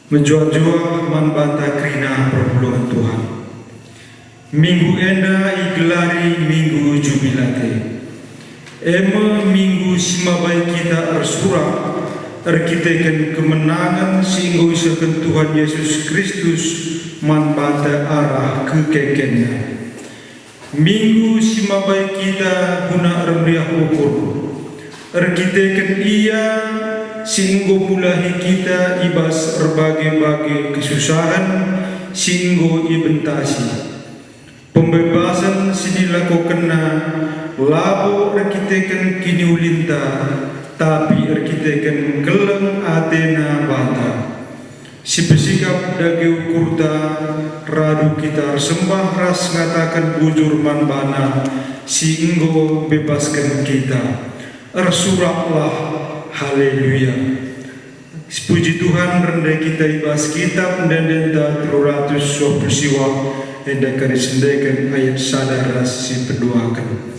menjual-jual manbanta krina perpulungan Tuhan. Minggu enda igelari minggu jubilate. Ema minggu simabai kita arsurak erkitekan kemenangan singgo isakan Tuhan Yesus Kristus manbanta arah kekekennya. Minggu simabai kita guna remriah ukur erkitekan ia singgo mulahi kita ibas berbagai-bagai kesusahan singgo ibentasi pembebasan sinilakukan labo rekitekan kini ulinta tapi rekitekan geleng atena bata si besikap dage ukurta radu kita sembah ras ngatakan bujur manbana singgo bebaskan kita ersuraklah. Haleluya. Puji Tuhan, rendah kita ibas kitab dan denda 300 peristiwa hendak karisendekan ayat sadar si peduakan.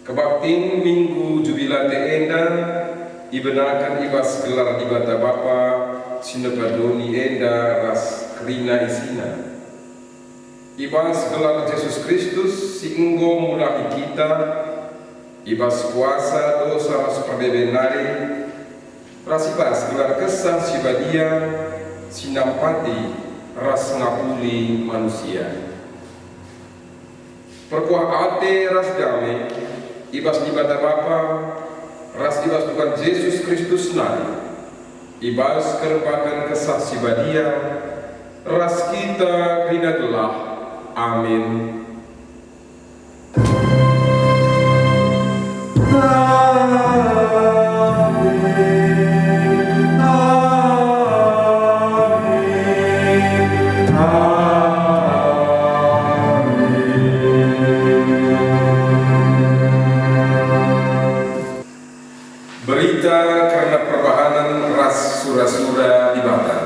Kebakting minggu jubilate enda ibenakan ibas gelar di bata bapa sinepadoni enda ras krina isina ibas gelar Yesus Kristus singgo mulahi kita ibas kuasa dosa ras perbebenari ras ibas gelar kesah sibadia sinampati ras ngapuli manusia perkuah ate ras damai ibas di bata bapa ras ibas Tuhan Yesus Kristus nari ibas kerepakan kesah sibadia ras kita kinagelah amin. Berita karena perbahanan ras sura-sura di bata.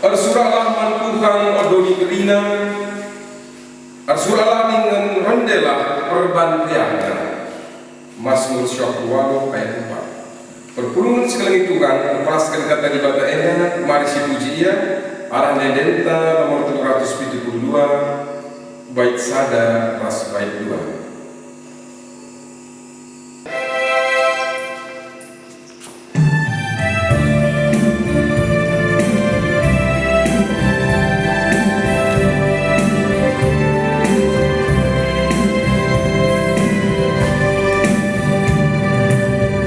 Arsuralah man Tuhan odoni gerina, arsuralah dengan adalah perbantian. Mazmur 20 ayat 4. Perpulungan sekali Tuhan, lepaskan kata di bata enda, mari si puji ia, arah denta nomor 372, bait sada ras bait 2.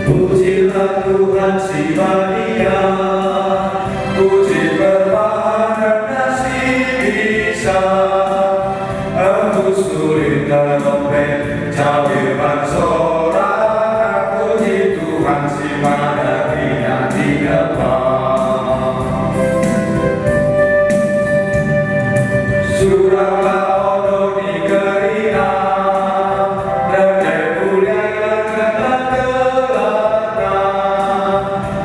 Pujilah Tuhan siwa Dia, puji berbahagia kasih bisa, embus sulit terobek cawe bansora, puji Tuhan siwa Dia di depan. Surahlah ono di kerina,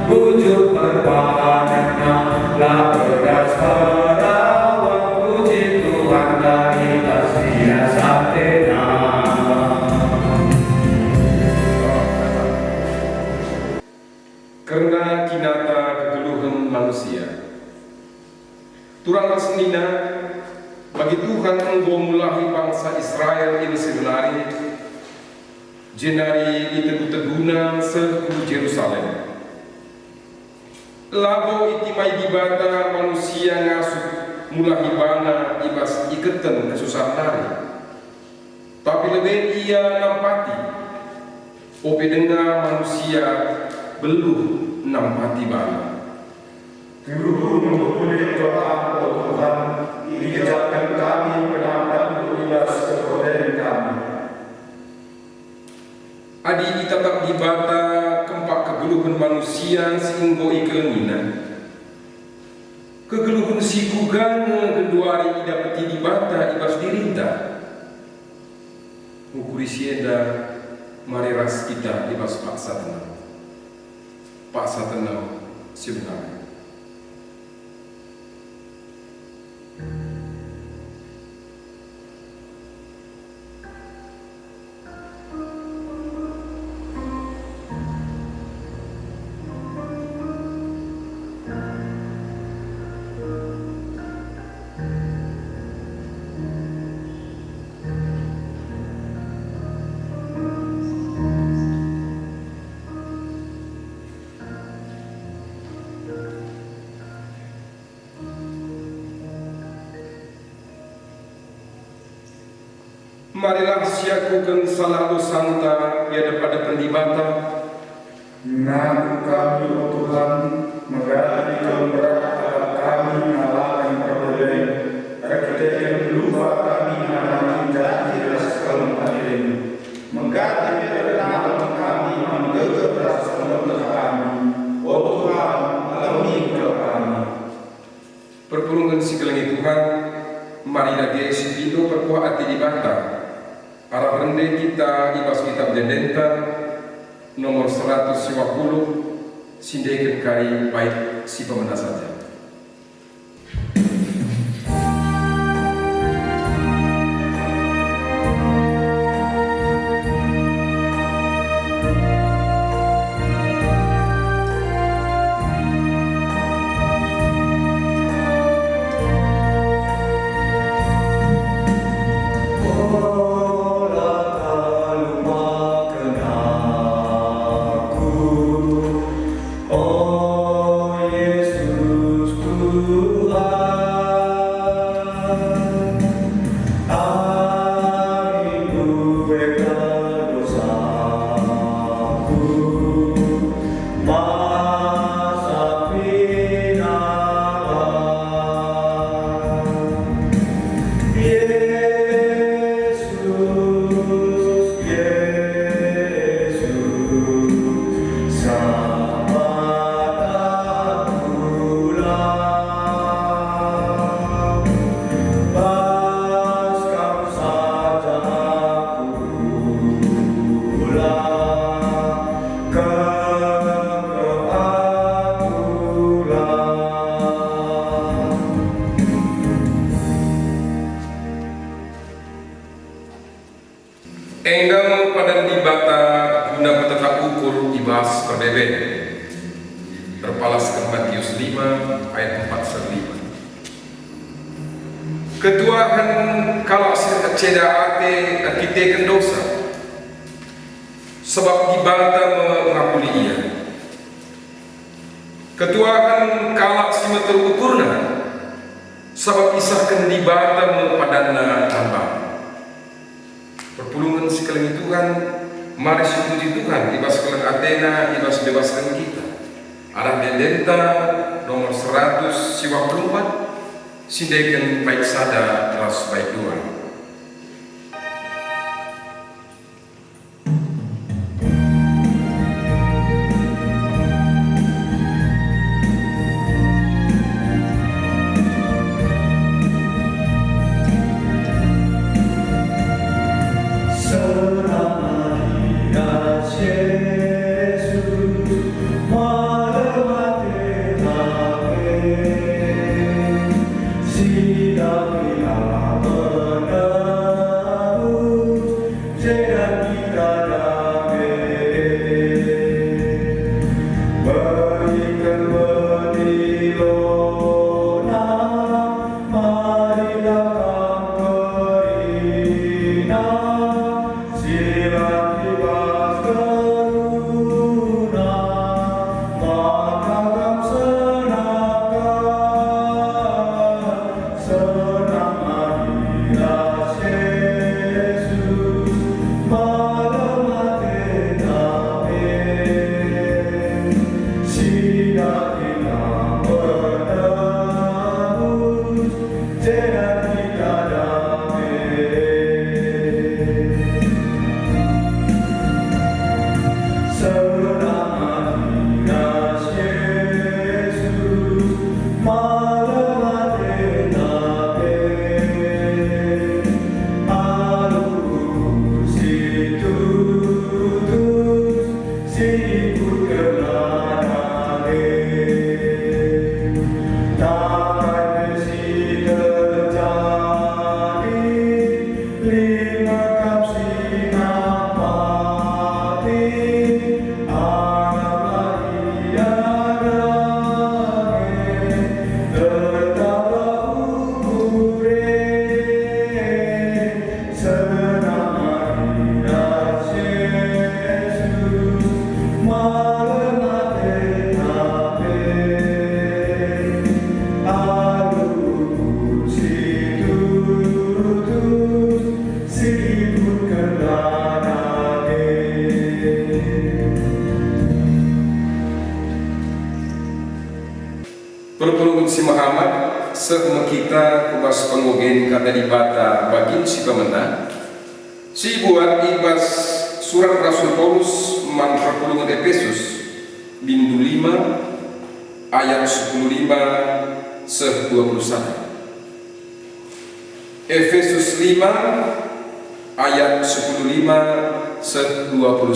pujuk perbahannya lah berdas perawat, puji Tuhan dari tasnya satena. Karena kinata kegeluhan manusia, turanglah senina bagi Tuhan engkau mulahi bangsa Israel ini sebenari jenari ditegu-teguna sehulu Jerusalem. Labo itimai dibata manusia ngasuh mulahi bana ibas iketan kesusahan nari, tapi lebih ia nampati ope dengar manusia belum nampati bana. Guru mengumpulkan doa Tuhan, dijadikan kami pendapat ibas kekoden kami. Adi tetap dibata kempak kegeluhan manusia sehingga ikelina. Kegeluhan si kugana genduari idapati dibata ibas dirinta. Mukuri sieda mari ras kita ibas paksa tenang. Paksa tenang sebenarnya. Marilah siakukan salah santa ya daripada pendibata. Ngaku kami, oh Tuhan, menggali keberatan kami ngalahin perbedaan, ketika lupa kami ngalahin janji sekalem hadirin, mengganti perkenalan kami menggeger rasa menurut kami, oh Tuhan, alami doa kami. Perpulungan sekalian Tuhan, mari lagi sepilo perkuat hati dibata. Arah rende kita ibas kitab dendenta nomor 150 sindekan kai baik si pemenang saja. Oh Yesus. Enggang padan di bata guna petata ukur ibas perbeben. Berpalaskan Matius 5 ayat 4-5. Ketuahan kalau ceda ate akite dosa, sebab di bata mengakuli ia. Ketuahan kalak sima terukurna, sebab isahkan di bata mempadanna hamba. Perpulungan sekalian Tuhan, mari syukur Tuhan, ibas kelang Athena, ibas bebaskan kita. Arah dendenta nomor 124, sindekan baik sada ras baik dua. Perpulungan si Muhammad sehma kita kubas pengogen kata di bata bagin si pemena si buat ibas surat Rasul Paulus man perpulungan Efesus bindu 5 ayat 15 se 21. Efesus 5 ayat 15 se 21.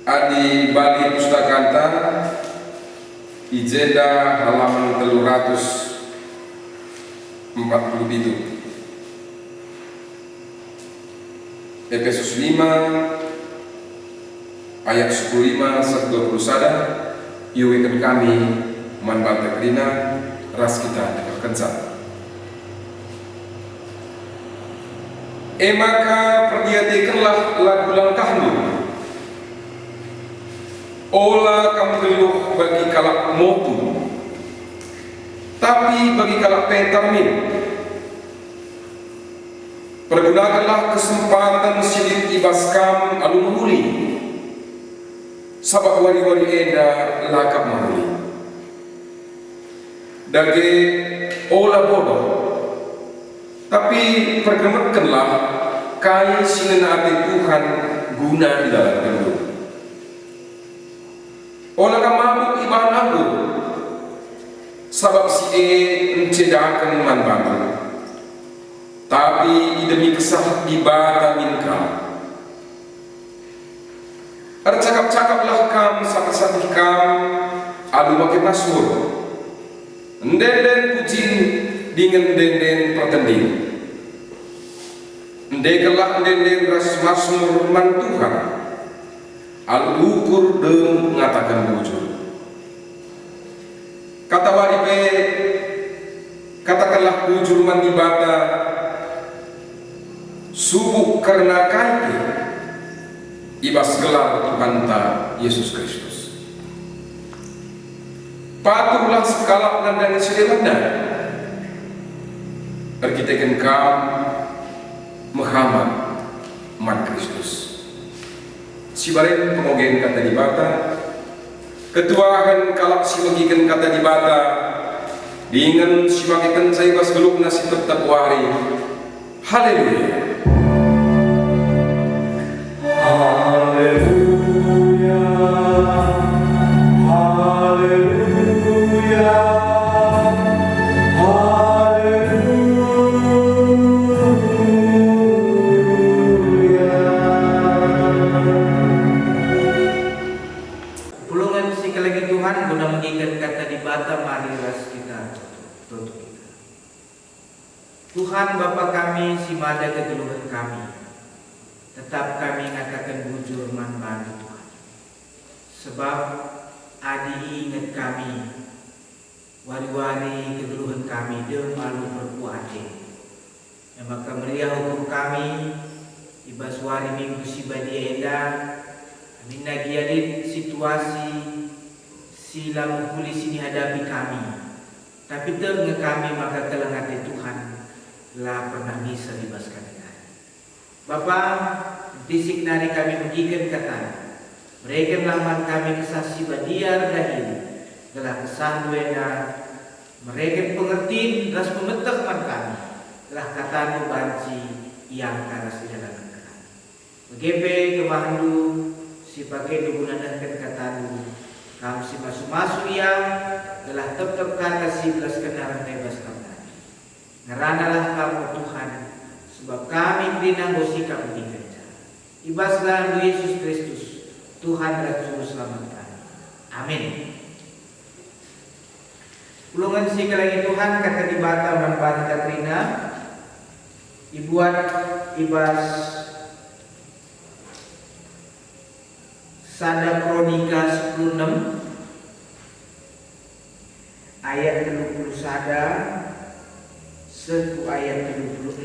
Adi bagi pustakanta Ijeda halaman 347. Efesus 5 ayat 15 sampai 21. Yuwikan kami manbanta kerina ras kita diperkencan. Maka perdiatikanlah lagu langkahmu, olah kamu geluh bagi kalak motu, tapi bagi kalak pentarmin. Pergunakanlah kesempatan silit ibas kam alu mahuli, sabak wari-wari eda lakap mahuli. Dage olah bodoh, tapi pergemetkanlah kai sinenate Tuhan guna di dalam kendung. Olah kamabuk ibahan aku, sabab si mencedakan manbantu, tapi demi kesah ibada minka. Ada cakap-cakaplah kam sakit-sakit kam alu makin masur, ndenden pucin dengan denden pertanding, Ndekelah denden ras masmur man Tuhan, al ukur dem ngatakan bujur. Kata waripe, katakanlah bujur man ibada, subuh karena kaite, ibas gelar Tuhan ta Yesus Kristus. Patuhlah sekalap nandang sedelanda, berkitakan kam Muhammad man Kristus. Sibaren pemogen kata di bata, ketuahan kalak simagikan kata di bata, dengan simagikan saya bas geluk nasi tetap wari. Haleluya. Haleluya, haleluya, haleluya. Pulungan musik lagi Tuhan guna mengingat kata di bata mari ras kita tutup kita. Tuhan Bapa kami simada kegeluhan kami, tetap kami ngatakan bujur man bantu Tuhan. Sebab adi ingat kami, wari-wari kegeluhan kami dem malu berpuate. Yang maka meriah hukum kami, ibas wari minggu sibadia eda, amin nagiadit situasi silam polisi dihadapi kami. Tapi tengah kami maka telah ngati Tuhan lah pernah bisa dibaskan. Bapa, bisik nari kami mengikan kata, mereka laman kami kesaksi badiar dahil, telah kesan duena, mereka pengertiin ras pemetak man kami, telah kata nu banci yang karas di dalam kata. Begepe kemahandu, si pakai digunakan kata nu, kamu si masuk-masuk yang telah tetap kata si belas kenaran bebas kami. Ngeranalah kamu Tuhan, sebab kami bina bersikap begitu. Ibaslah Yesus Kristus, Tuhan dan Juru Selamat kami. Amin. Ulungan si lagi Tuhan kata di bata manfaat Katrina, ibuat ibas Sada Kronika 16 ayat 30 sada seku ayat 36.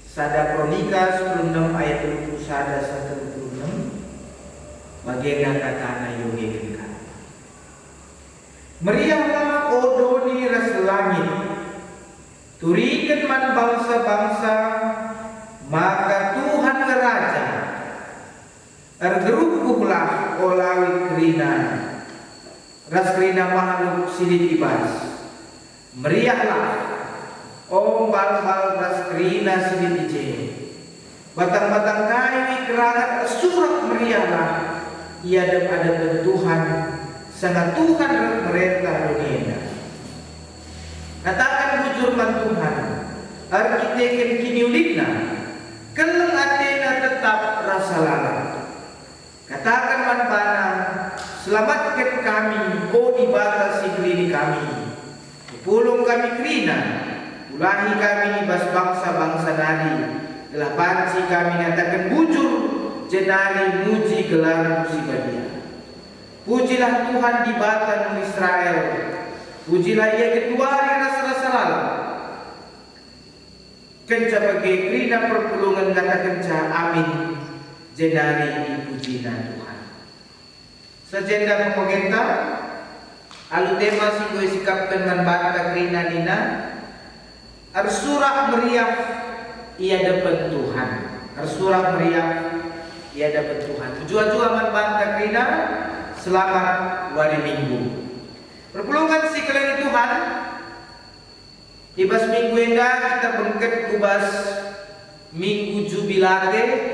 Sada Kronika 16 ayat 30 sada 36. Bagian kata na yogekan. Meriahlah odoni ras langit, turikan man bangsa-bangsa, maka Tuhan Raja. Ergerukuhlah olawi kerina, ras kerina makhluk silid ibas. Meriahlah bal-bal ras kerina silid ije. Batang-batang kayu kerangan surat meriahlah. Ia ada Tuhan, sangat Tuhan merentah dunia. Katakan bujur man Tuhan, arkiteken kini ulitna, keleng atena tetap rasa lalat. Katakan man bana, selamatkan kami, di batas sigli kami. Pulung kami kerina, ulahi kami ibas bangsa-bangsa nadi. Telah banci kami nyatakan bujur, jenari muji gelar musibadia. Pujilah Tuhan di batan Israel, pujilah ia ketuari rasa-rasa lalu. Kenca bagi kerina perpulungan kata kenca amin. Jenari dipujina Tuhan. Sejenda pemogenta alu tema singgo sikapkan man bata kerina nina arsurah meriah ia dapat Tuhan. Arsurah meriah ia dapat Tuhan. Jua-jua man bata kerina selamat wari minggu. Perpulungan si kalian Tuhan. Ibas minggu endah kita bengket kubas minggu jubilate.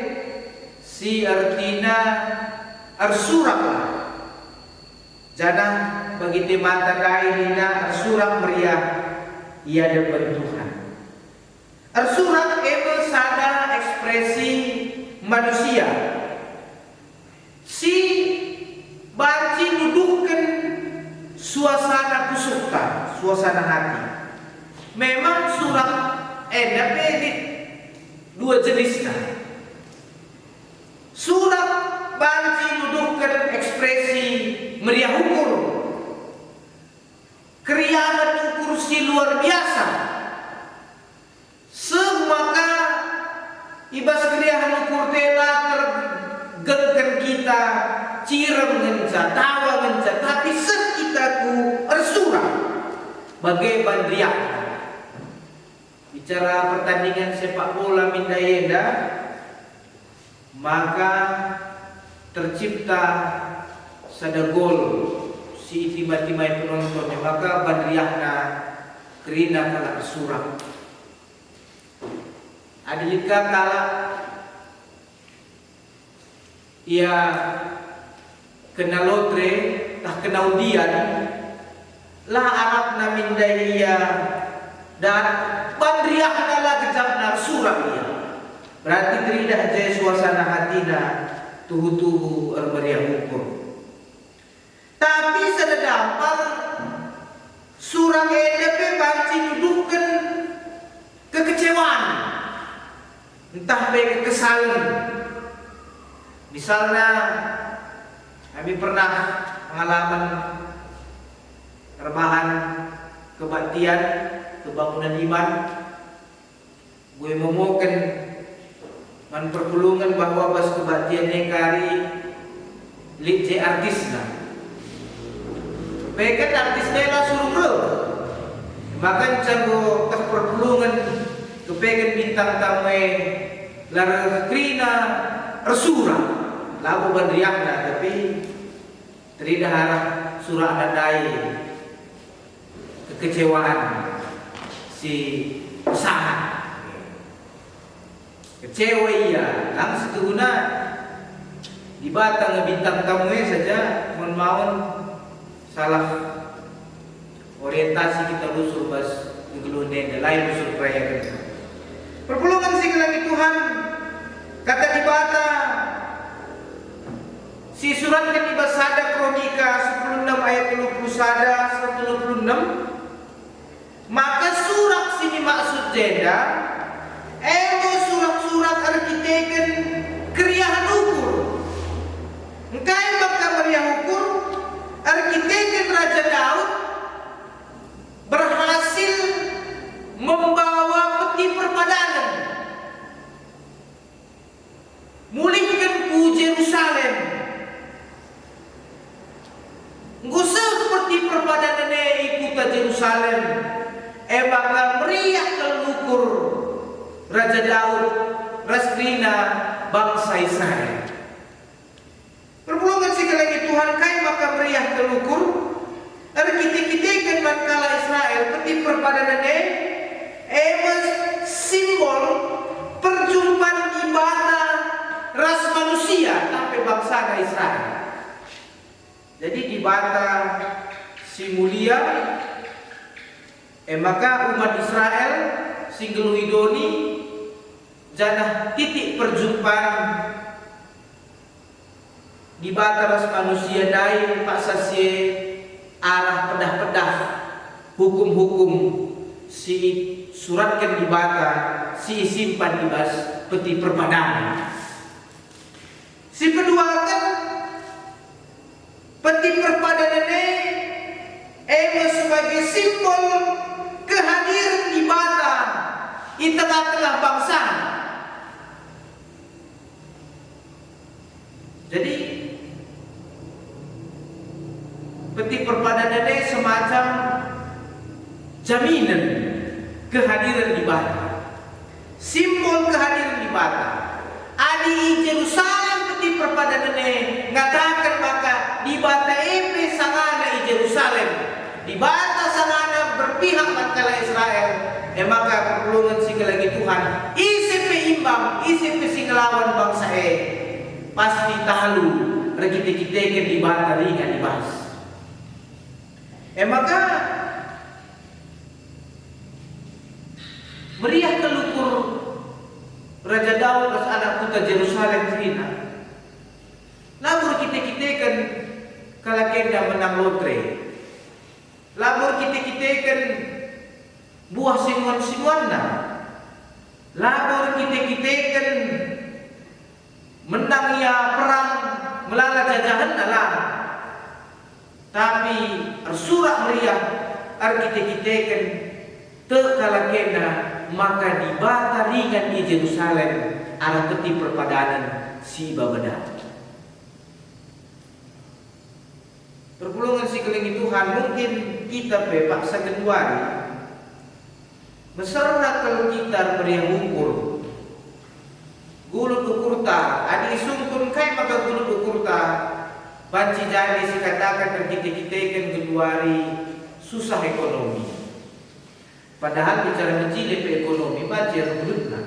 Si artina arsurak lah. Jangan bagi temata kainina arsurak meriah ia dapat Tuhan. Arsurak emang sada ekspresi manusia. Si banci nuduhkan suasana kusukta, suasana hati. Memang surat pedit dua jenisnya. Surat banci nuduhkan ekspresi meriah ukur, keriahan ukur si luar biasa. Semaka ibas keriahan ukur tela tergengkan kita, cirem ngenca, tawa ngenca, tapi sekitaku ersurah bagai bandriak. Bicara pertandingan sepak bola Mindayenda, maka tercipta sada gol si tiba-tiba penontonnya, maka bandriakna kerina kala ersurah. Adilika kala ia kena lotre, tak kena undian, lah Arab namindai ia dan bandriak kala kejapna surah ia. Berarti teridah jaya suasana hatina tuhu-tuhu ermeriah ukur. Tapi sedadampal surah EDP banci nuduhkan kekecewaan, entah baik kekesalan. Misalnya kami pernah pengalaman rebahan kebaktian kebangunan iman, gue memohon man perpulungan bahwa pas kebaktian nekari litje artisna, baik artisnya lah suruh maka canggo kas perpulungan kepengen bintang tamu lara krina resura lagu bandriakna, tapi teridah harap surah nadai kekecewaan si usaha. Kecewa iya, langsung seguna di batang bintang tamu saja mohon salah orientasi kita lusur bas ngelunen lain lusur perayaan. Perpulungan si lagi Tuhan kata di bata si surat kan di Basada Kronika 16 ayat 20 sada 126, maka surat sini maksud jenda surat-surat arkiteken keriahan ukur. Engkai maka meriah ukur arkiteken Raja Daud berhasil membawa peti perpadanan mulihkan ku Jerusalem. Ngusa peti perpadanan ikuta Jerusalem maka meriah telukur Raja Daud raskrina bangsa Israel. Perpulungan sekali Tuhan kai maka meriah telukur arkiteken mankala Israel peti perpadanan simbol perjumpaan ibadah ras manusia sampai bangsa Israel. Jadi di bata si mulia maka umat Israel singgelu idoni janah titik perjumpaan di bataras manusia dai pak sasye arah pedah-pedah hukum-hukum si suratkan di bata si simpan di bas peti perpadanan. Si kedua kan peti perpadanan sebagai simbol kehadiran di bata di tengah-tengah bangsa. Jadi peti perpadanan semacam jaminan kehadiran di bata, simbol kehadiran di bata. Adi Jerusalem peti perpadanan ngatakan maka di bata epe sangana i Jerusalem, di bata sangana berpihak matkala Israel. Maka perpulungan sing lagi Tuhan ICP imbang, ICP sing lawan bangsa pasti tahu regite-gite di bata ringan dibahas. Maka meriah telukur Raja Daud as anak putra Jerusalem Trina. Labur kita kan kalakenda menang lotre. Labur kita kan buah simuan-simuanna. labor kita menang ya perang melala jajahan dalam, tapi arsurak meriah kita tekala kena maka dibata ringan di Yerusalem arah peti perpadanan si babada. Perpulungan si kelingi Tuhan, mungkin kita paksa keduari mesra kalau kita meriah ukur gulut ukurta adi sungkun kai maka gulut ukurta banci jadi si katakan kita keduari susah ekonomi, padahal bicara menjile ekonomi baca gulutna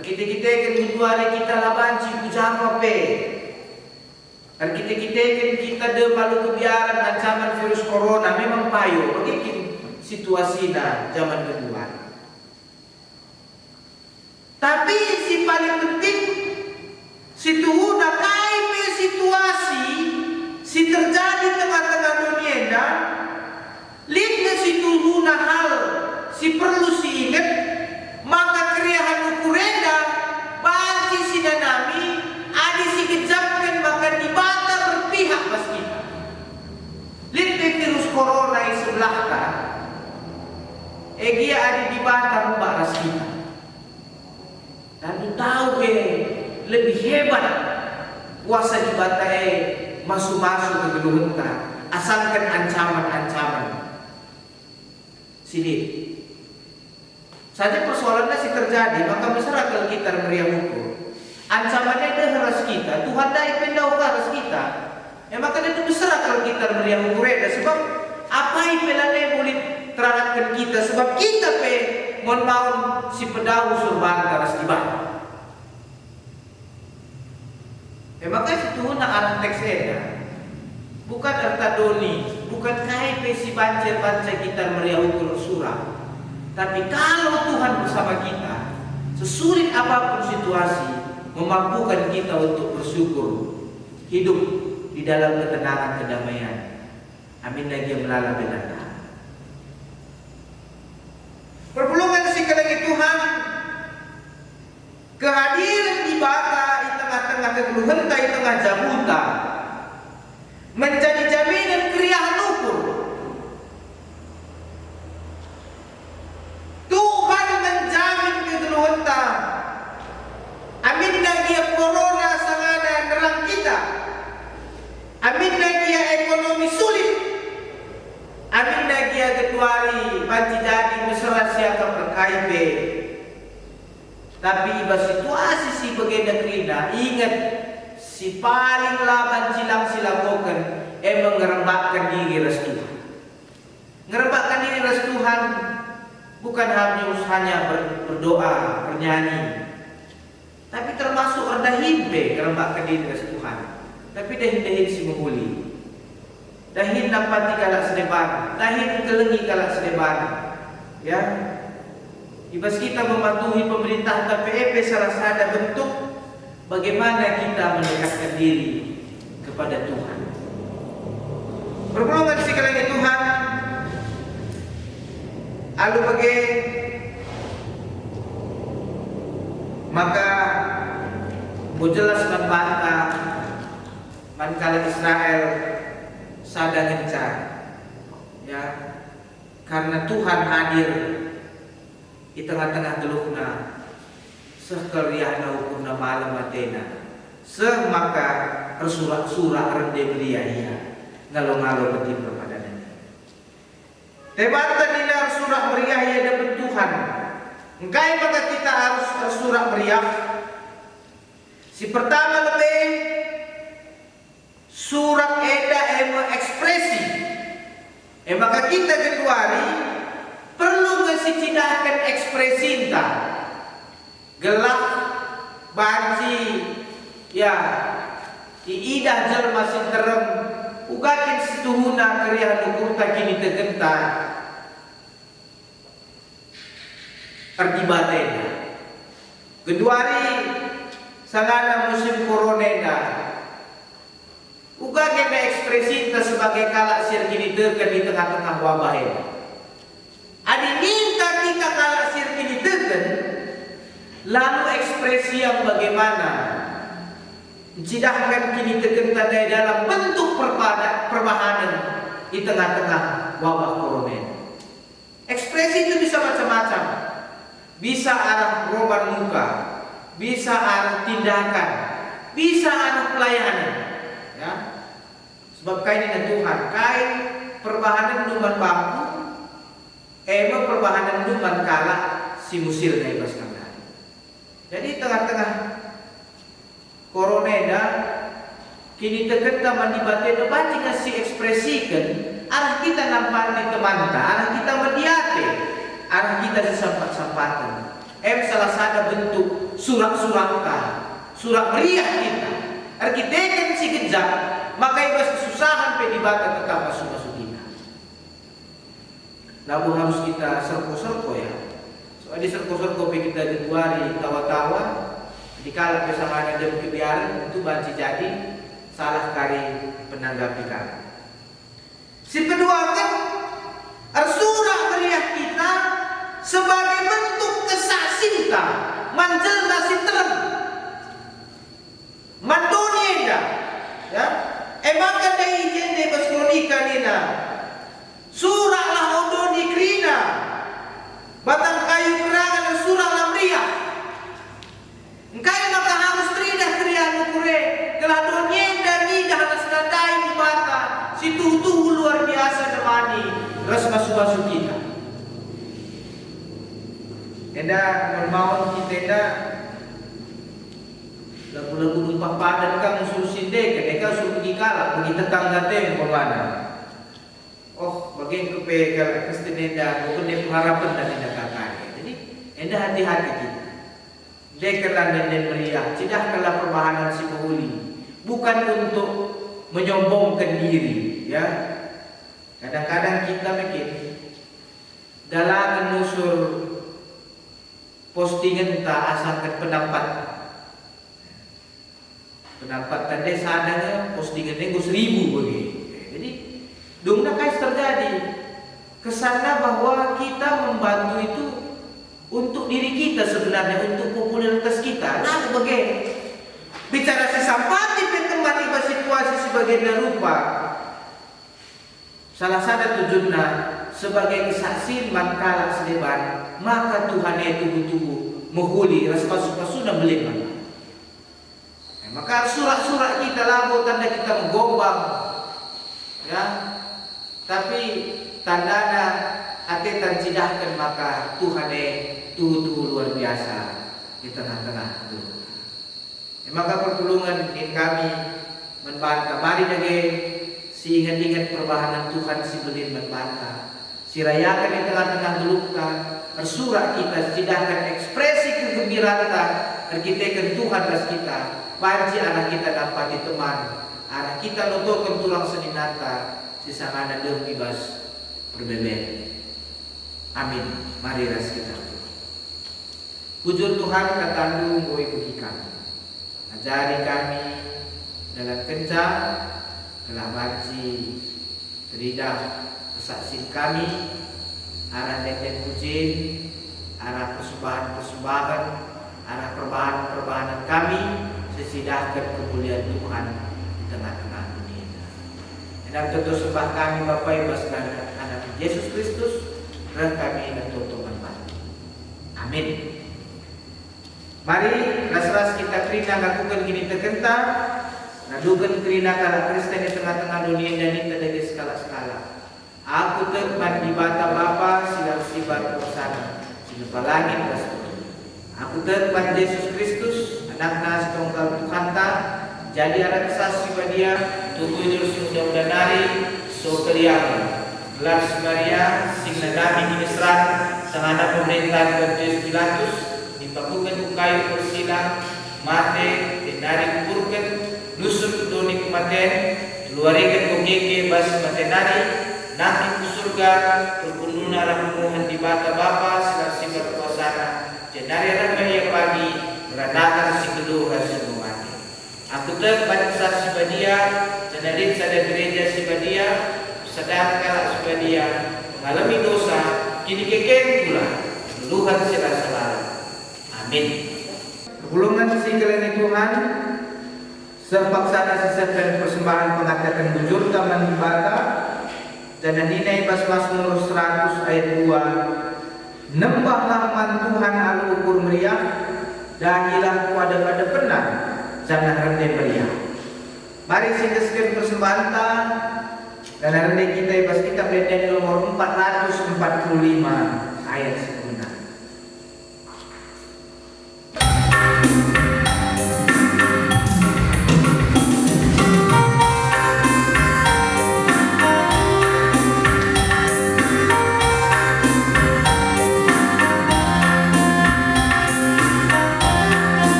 kita keduari kita lah banci kujama kita de malu kebiaran ancaman virus corona memang payo bagi situasi zaman kedua. Tapi si paling penting situ udah kaipe situasi si terjadi tengah-tengah dunia dah lihatnya situ guna hal si perlu si ingat maka kriahan ukurenda banci si danami adi si kejapkan maka dibata berpihak pas kita lihat virus corona di sebelah kan dia ada dibata rubah ras kita dan tahu lebih hebat kuasa dibata masuk-masuk ke gedung asalkan ancaman-ancaman sini saja persoalannya si terjadi maka masyarakat kita meriah hukum ancamannya dia harus kita Tuhan dah ipendau harus kita maka itu besar kalau kita meriah hukum sebab apa ipelane boleh terhadapkan kita sebab kita mohon si pedau surban harus dibata maka situ nak arah teks bukan arta doni bukan kai si banca kita meriah hukum surah. Tapi kalau Tuhan bersama kita, sesulit apapun situasi, memampukan kita untuk bersyukur, hidup di dalam ketenangan kedamaian. Amin lagi yang melala benata. Perpulungan si kelengi Tuhan, kehadiran di bata di tengah-tengah kegeluhan di tengah jabuta, menjadi jaminan kriahan ukur. Amin dia corona sangana dalam kita. Amin dia ekonomi sulit. Amin dia ketuari panci jadi mesra siaka perkaipe. Tapi iba situasi si bagenda krina ingat si paling laban silang silakokan mengerembakkan diri ras Tuhan. Ngerembakkan diri ras Tuhan bukan hanya berdoa, bernyanyi. Tapi termasuk rendah himpe kerembakkan diri ras Tuhan. Tapi dahin si menghuli. Dahin dapat kalak sedeban, dahin kelengi kalak sedeban. Ya. Ibas kita mematuhi pemerintah KPP salah satu bentuk bagaimana kita mendekatkan diri kepada Tuhan. Perpulungan si kelengi Tuhan. Lalu maka jelas membantah mankala Israel sada ngencar ya karena Tuhan hadir di tengah-tengah geluhna sekaliana hukumna malam matena maka bersurak-surak rende belia ia ngalo-ngalo betin perpadanan tebata dinar surak meriah ia dapat Tuhan engkai maka kita harus bersurak meriah. Si pertama lebih surat eda ekspresi. Maka kita keduari perlu ngasih ekspresi entah gelap banci ya iidah jelma sinterem ugakin situhuna kriya nukurta kini tegentar terdibatena keduari sangana musim coronena uga kena ekspresi kita sebagai kalak sir kini teken di tengah-tengah wabah ini adi minta kita kalak sir kini teken Lalu ekspresi yang bagaimana? Sedangkan kini terkenta dalam bentuk perbahanan di tengah-tengah wabah corona. Ekspresi itu bisa macam-macam. Bisa arah perubahan muka, bisa arah tindakan, bisa arah pelayanan. Ya. Sebab kain dengan Tuhan, kain perbahanan luman bangku, perbahanan luman kalah si musil na ibas kandang. Jadi tengah-tengah corona kini terkenta mandibate na baca ngasih ekspresikan arah kita nampak di teman arah kita mediate, arah kita disampat-sampatan. Salah satu bentuk surat-surat surat meriah kita. Arkitektur si kejam, maka ibas kesusahan pedibata tetap masuk kita. Lalu harus kita serko-serko ya. Soal di serko-serko kita dibuari tawa-tawa, dikala bersama ada kebiaran itu banci jadi salah kali penanggapi kami. Si kedua kan surat meriah kita sebagai bentuk kesasinta manjelna si terang mandonienda ya maka dari jende bas kronika nina surah lah odoni krina batang kayu kerangan dan surah lah meriah engkai maka harus teridah krian ukure telah donienda nidah atas nadai di mata si tuh luar biasa demani ras masuk kita. Enda bermauan kita enda lagu-lagu numpah padan kang suruh sindek, mereka suruh pergi kalah, pergi tetangga tem pemana. Oh, bagian kepegal Kristen enda, bukan dia pengharapan dan enda kakak. Jadi enda hati-hati kita. Dekeran dan meriah, cidahkanlah perbahanan si penghuli, bukan untuk menyombongkan diri, ya. Kadang-kadang kita mikir dalam menusur postingan tak asalkan pendapat tanda sadanya postingan itu 1000 begini. Jadi dongna kais terjadi kesana bahwa kita membantu itu untuk diri kita sebenarnya, untuk popularitas kita. Nah, bagaimana bicara sesampati teman iba situasi sebagai rupa. Salah satu tujuannya sebagai kesaksian mantkala selebar, maka Tuhan itu tubuh menghuli ras pasuk-pasuk beliman. Maka surat-surat kita labu tanda kita menggombang, ya. Tapi tandana atetan cidahkan maka Tuhan tubuh luar biasa di tengah-tengah itu. Maka pertolongan in kami membantah mari dage si ingat-ingat perbahanan Tuhan si belin membantah. Si rayakan di tengah-tengah dulukan bersurat kita sedangkan ekspresi kegembiraan terkitekan Tuhan ras kita panci anak kita dapat diteman anak kita nuturkan tulang seninata sisa mana dem bebas berbeben. Amin. Mari ras kita Hujur Tuhan katandu ngoi bagi kami ajari kami dalam kencang telah banci teridah kesaksian kami arah denden pujian, arah persembahan, arah perbahanan kami sesidahkan kemuliaan Tuhan di tengah-tengah dunia. Dan tentu sembah kami Bapa Ibas dan anak Yesus Kristus dan kami dan tutup manfaat. Amin. Mari ras-ras kita kerina lakukan gini terkenta, nadukan kerina kala Kristen di tengah-tengah dunia dan ini dari skala-skala. Aku terban di bata Bapa silang sibar bersama silupa langit bersama. Aku terban Yesus Kristus anak nas tunggal Tuhan ta jadi anak saksi dia tubuh terus sudah nari so keliang gelar Maria sing nadami kinesran sang anak pemerintahan Pontius Pilatus dipakukan kayu persilang mate dinari kuburkan nusuk doni kematian luarikan kogeke bas matenari nanti ke surga berkunjung rahmuhan di bata Bapa selasi berkuasana jenari yang pagi beradakan si kedua hasil mati. Aku terbanyak saksi badia jenari sadar gereja si badia sadar kalak si badia mengalami dosa kini keken pula Tuhan sila selalu. Amin. Perpulungan si keleni Tuhan sepaksana sisakan persembahan pengatakan bujur taman ibadah dan ninai pas Mazmur 100 ayat 2. Nembahlah man Tuhan alu ukur meriah, dahilah pada penang jangan rendah meriah. Mari singkeskan persembahan ta dan rendah kita pas kitab Daniel nomor 445 ayat 10.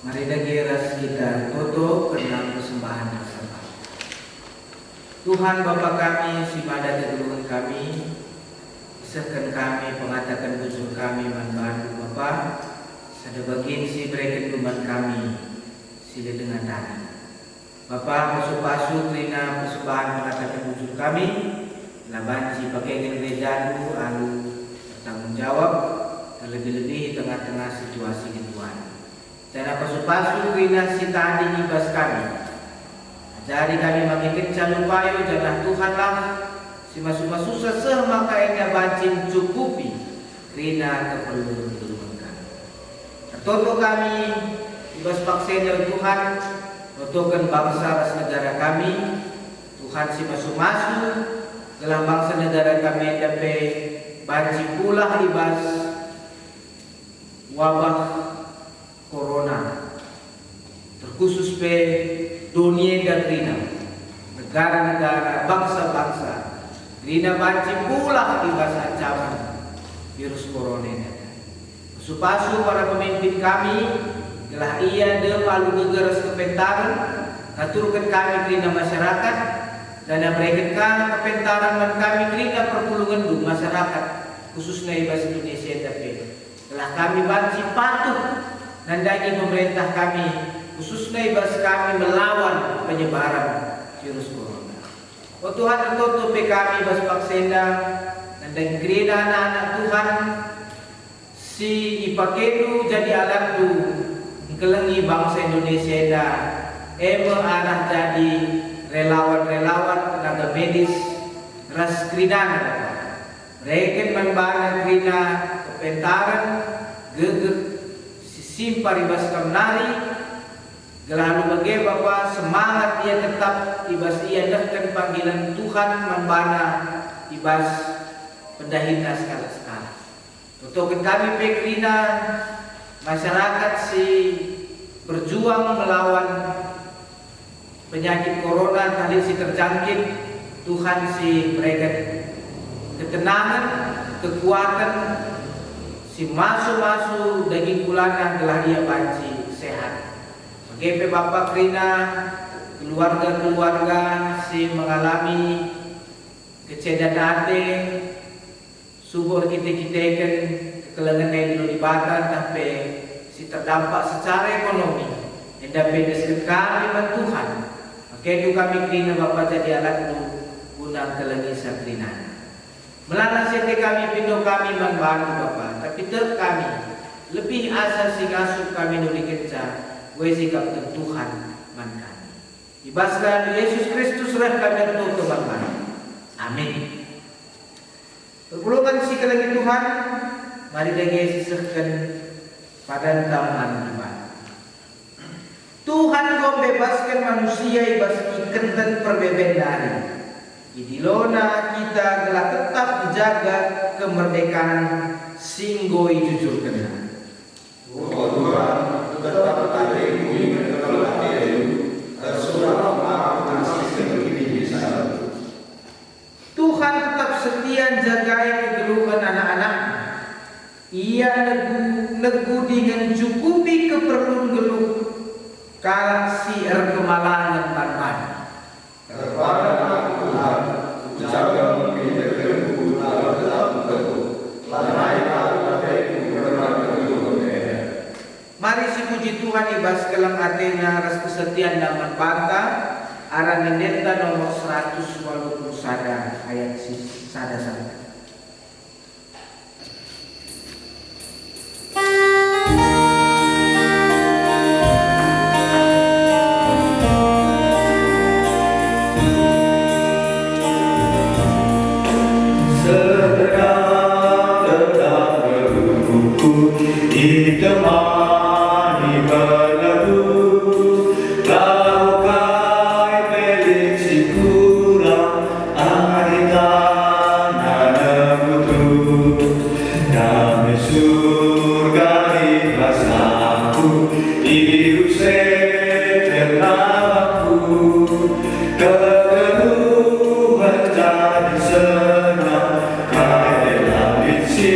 Mari dagiras kita tutup karena persembahan bersama. Tuhan Bapa kami, si pada kedulungan kami, isahkan kami, pengatakan bujur kami, manbantu Bapa, sada bagian si berikan kuman kami, sila dengan tanah. Bapa pasu-pasu kerana persembahan pengatakan bujur kami, laban si bagian gerejaku, alu bertanggung jawab, terlebih-lebih tengah-tengah situasi Tuhan. Dan pasu-pasu kerana si tadi ibas kami. Ajari kami mengikut calon payo jangan Tuhanlah si masu-masu seseh maka ina bancing cukupi kerana keperluan kami. Tertoto kami ibas paksa dari Tuhan untuk bangsa ras negara kami. Tuhan si masu-masu dalam bangsa negara kami dapat bancing pula ibas wabah Corona, terkhusus pe dunia dan rina, negara-negara, bangsa-bangsa, rina banci pula ibas ancaman virus corona ini. Pasu-pasu para pemimpin kami telah ia de palu gegeras kepentaran, aturkan kami rina masyarakat dan berikan kepentaran dan kami rina perpulungan du masyarakat, khususnya ibas Indonesia tapi telah kami banci patuh nandai pemerintah kami khususnya ibas kami melawan penyebaran virus corona. Oh Tuhan tertutup kami ibas paksenda nandai gereja anak-anak Tuhan si ipakedu jadi alat du kelengi bangsa Indonesia dah arah jadi relawan-relawan tenaga medis ras kridana mereka membana krina kepentaran geger simpar ibas kamnari gelalu bagi Bapa semangat dia tetap ibas ia dahkan panggilan Tuhan membana ibas pendahina sekali-sekali. Untuk kami pekrina masyarakat si berjuang melawan penyakit corona tadi si terjangkit Tuhan si mereka ketenangan, kekuatan si masu-masu daging kulana telah ia banci sehat. Bagi Bapak Krina, keluarga-keluarga si mengalami kecedan hati, subur kita-kitakan kekelangan yang dulu dibatan tapi si terdampak secara ekonomi. Hendak beda sekali Tuhan. Maka itu kami Krina Bapak jadi alat guna kelengisan Krina. Melana sete kami pindo kami membantu Bapa, tapi ter kami lebih asa si kasut kami nuli kerja, sikap Tuhan man kami. Ibaskan Yesus Kristus rah kami untuk Bapa. Amin. Perpulukan si kelengi Tuhan, mari dage sisehkeun pada taman iman. Tuhan go bebaskan manusia ibas ikenten perbebedaan. Idilona kita gelah tetap dijaga kemerdekaan singgoi jujur kena. Oh Tuhan, tetap ada bumi dalam hati tersurat maaf kasih begini bisa. Tuhan tetap setia jagai kegeluhan anak-anak. Ia negu dengan cukupi keperluan geluh kalau si kemalangan tanpan. Kepada Tuhan, jaga kita terhubung dalam teguh. Lanaikan hatiku bermakna. Mari si puji Tuhan ibas kelang Athena ras kesetiaan daman banta arah mendeta nomor 180 sada ayat sada. Ditemani penebus, laukai pelik si kurang, aritan nemutus. Damai surga ikhlas aku, dirusai ternaku. Kegeluhan jadi senang, kaya langit si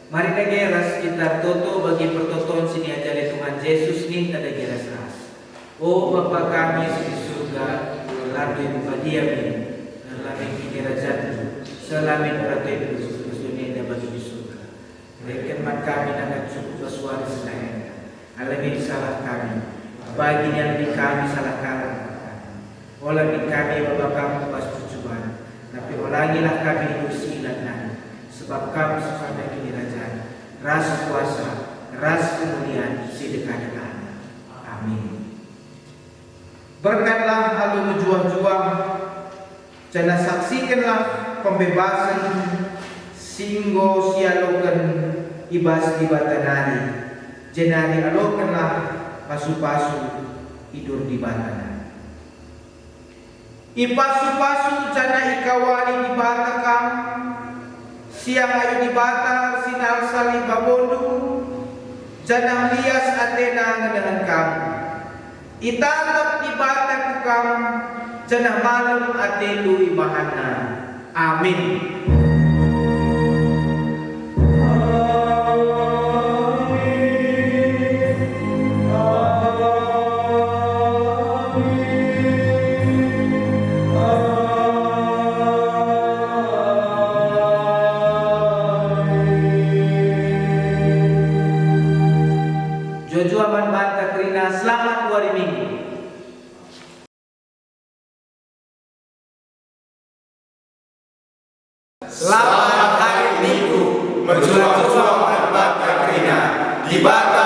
Mari dageras kita toto bagi pertotoan sini aja Tuhan Yesus nih tada geras ras. Oh Bapa kami di surga, lalu dia ini, lalu kini rajat, selamin perhatian Kristus dunia dapat di surga. Rekan kami nak cukup bersuara selain, alamin salah kami, bagi yang di kami salah kami. Olah di kami Bapa kami pas percobaan, tapi ulangilah kami usi dan sebab kami sepada kini rajaan, ras kuasa, ras kemuliaan, sedekah-dekah. Amin. Berkatlah halu menjuang-juang, jana saksikanlah pembebasan singgo sialokan ibas di batanari, jenari alokanlah pasu-pasu tidur di batana. Ipasu-pasu jana ikawali di batakam, siang ayu di bata sinar sali babondu, janang lias Athena ngedengan kamu. Itatap di bata kukam, janang malam atelu imahana. Amin. Jojuaman banta Krina, selamat hari Minggu. Selamat hari Minggu, berjuang-juang banta Krina di bata